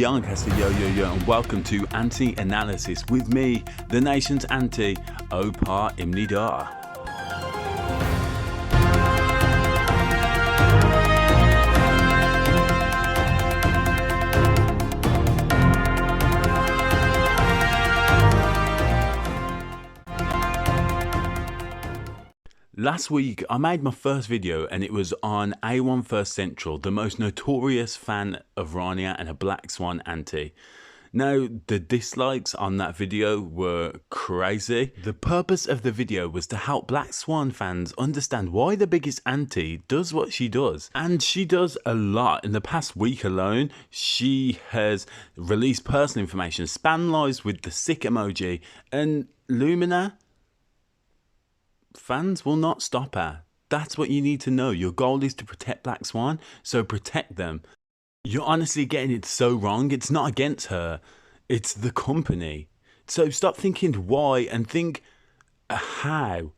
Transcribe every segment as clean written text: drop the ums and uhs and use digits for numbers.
Yarncaster, yo, and welcome to Anti-Analysis with me, the nation's anti, Opar Imnidar. Last week, I made my first video and it was on A1st Central, the most notorious fan of Rania and a BlackSwan anti. Now, the dislikes on that video were crazy. The purpose of the video was to help BlackSwan fans understand why the biggest anti does what she does. And she does a lot. In the past week alone, she has released personal information, spam lives with the sick emoji, and Lumina. Fans will not stop her. That's what you need to know. Your goal is to protect BlackSwan, so protect them. You're honestly getting it so wrong. It's not against her, it's the company. So stop thinking why and think how.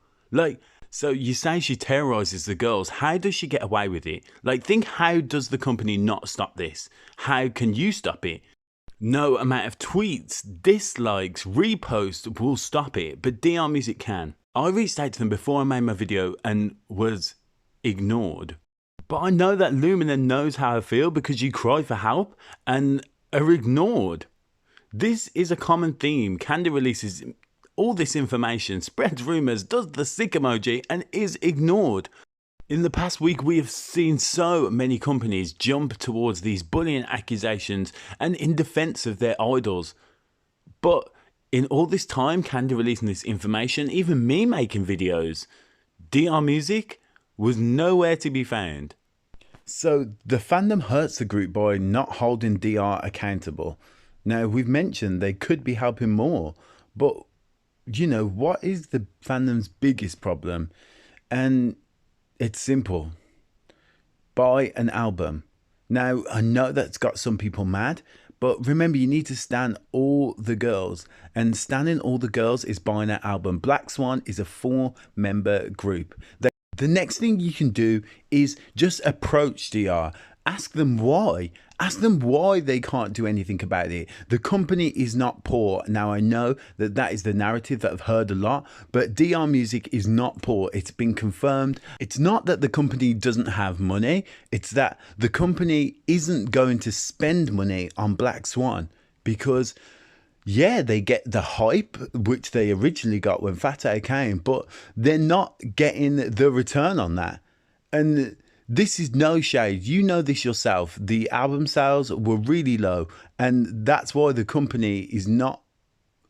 So you say she terrorizes the girls. How does she get away with it? Think, how does the company not stop this? How can you stop it? No amount of tweets, dislikes, reposts will stop it, but DR Music can. I reached out to them before I made my video and was ignored. But I know that Lumina knows how I feel because you cry for help and are ignored. This is a common theme. Candy releases all this information, spreads rumours, does the sick emoji and is ignored. In the past week, we have seen so many companies jump towards these bullying accusations and in defence of their idols. But in all this time, Candy releasing this information, even me making videos, DR Music was nowhere to be found. So the fandom hurts the group by not holding DR accountable. Now, we've mentioned they could be helping more, but you know, what is the fandom's biggest problem? And it's simple. Buy an album. Now, I know that's got some people mad, but remember, you need to stan all the girls. And standing all the girls is buying an album. BlackSwan is a 4-member group. The next thing you can do is just approach DR. Ask them why. Ask them why they can't do anything about it. The company is not poor. Now, I know that that is the narrative that I've heard a lot, but DR Music is not poor. It's been confirmed. It's not that the company doesn't have money. It's that the company isn't going to spend money on BlackSwan because, yeah, they get the hype, which they originally got when Fatah came, but they're not getting the return on that. And this is no shade. You know this yourself. The album sales were really low, and that's why the company is not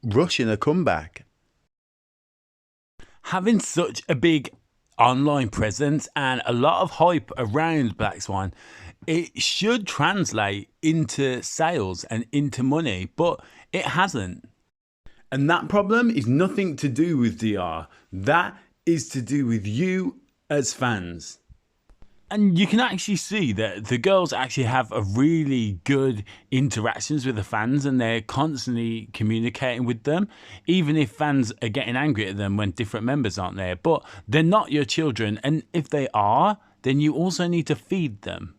rushing a comeback. Having such a big online presence and a lot of hype around BlackSwan, it should translate into sales and into money, but it hasn't. And that problem is nothing to do with DR. That is to do with you as fans. And you can actually see that the girls actually have a really good interactions with the fans and they're constantly communicating with them, even if fans are getting angry at them when different members aren't there. But they're not your children, and if they are, then you also need to feed them.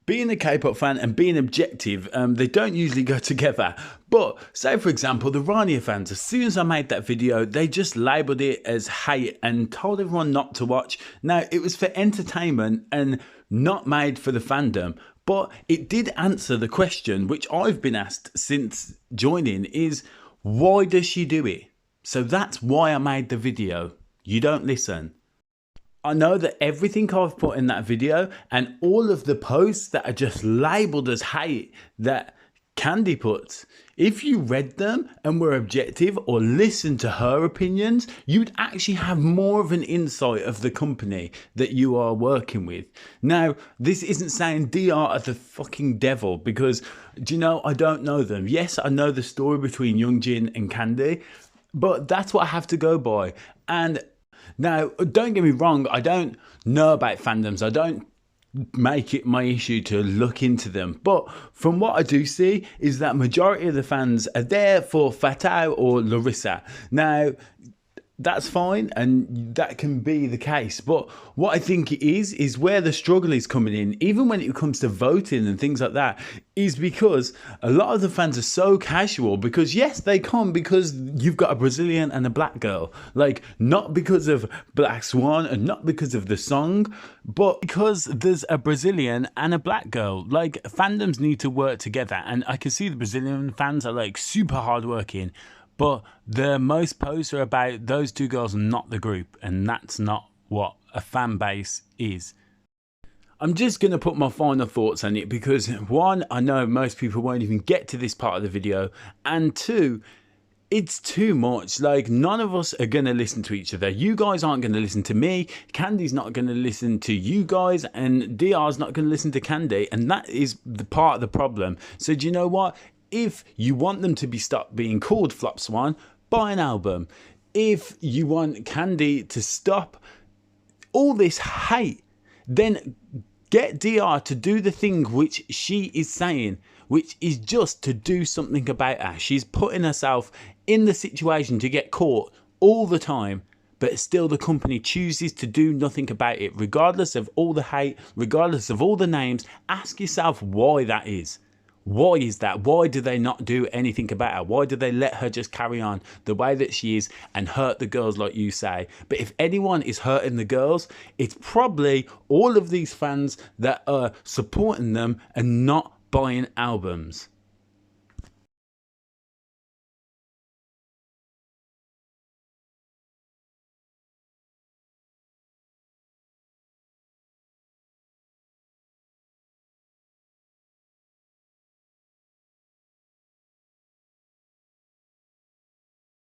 Being a K-pop fan and being objective, they don't usually go together. But say, for example, the Rania fans, as soon as I made that video, they just labelled it as hate and told everyone not to watch. Now, it was for entertainment and not made for the fandom. But it did answer the question, which I've been asked since joining, is why does she do it? So that's why I made the video. You don't listen. I know that everything I've put in that video and all of the posts that are just labelled as hate that Candy puts, if you read them and were objective or listened to her opinions, you'd actually have more of an insight of the company that you are working with. Now, this isn't saying DR are the fucking devil because, do you know, I don't know them. Yes, I know the story between Youngjin and Candy, but that's what I have to go by. And now, don't get me wrong, I don't know about fandoms. I don't make it my issue to look into them. But from what I do see is that majority of the fans are there for Fatah or Larissa. Now, that's fine, and that can be the case. But what I think it is where the struggle is coming in, even when it comes to voting and things like that, is because a lot of the fans are so casual. Because yes, they come because you've got a Brazilian and a black girl, like not because of BlackSwan and not because of the song, but because there's a Brazilian and a black girl. Like, fandoms need to work together, and I can see the Brazilian fans are like super hardworking. But the most posts are about those two girls, not the group, and that's not what a fan base is. I'm just going to put my final thoughts on it because, one, I know most people won't even get to this part of the video, and two, it's too much. Like, none of us are going to listen to each other. You guys aren't going to listen to me, Candy's not going to listen to you guys, and DR's not going to listen to Candy, and that is the part of the problem. So do you know what? If you want them to be stopped being called BlackSwan, buy an album. If you want Candy to stop all this hate, then get DR to do the thing which she is saying, which is just to do something about her. She's putting herself in the situation to get caught all the time, but still the company chooses to do nothing about it. Regardless of all the hate, regardless of all the names, ask yourself why that is. Why is that? Why do they not do anything about her? Why do they let her just carry on the way that she is and hurt the girls like you say? But if anyone is hurting the girls, it's probably all of these fans that are supporting them and not buying albums.